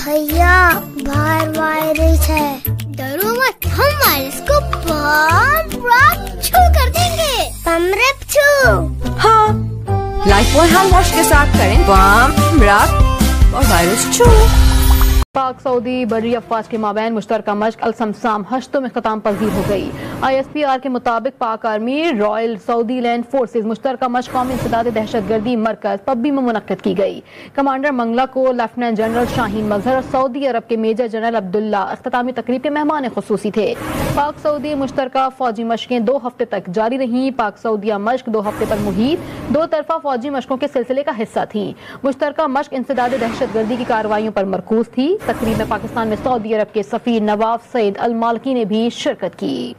بھیا باہر وائرس ہے، ڈرو مت، ہم وائرس کو بم رب چھو کر دیں گے۔ بم رب چھو؟ ہاں، لائف بوائے ہینڈ واش کے ساتھ کریں بم رب اور وائرس چھو۔ پاک سعودی بحری افواج کے مابین مشترکہ مشق السمسام ہشتوں میں ختم پذیر ہو گئی۔ ISPR کے مطابق پاک آرمی رائل سعودی لینڈ فورسز مشترکہ مشق قومی انسداد دہشت گردی مرکز پبی میں منعقد کی گئی۔ کمانڈر منگلا کو لیفٹیننٹ جنرل شاہین مظہر اور سعودی عرب کے میجر جنرل عبداللہ اختتامی تقریب کے مہمان خصوصی تھے۔ پاک سعودی مشترکہ فوجی مشقیں 2 ہفتے تک جاری رہیں۔ پاک سعودیہ مشق 2 ہفتے پر محیط 2 طرفہ فوجی مشقوں کے سلسلے کا حصہ تھیں۔ مشترکہ مشق انسداد دہشت گردی کی کارروائیوں پر مرکوز تھی۔ تقریب میں پاکستان میں سعودی عرب کے سفیر نواف سعید المالکی نے بھی شرکت کی۔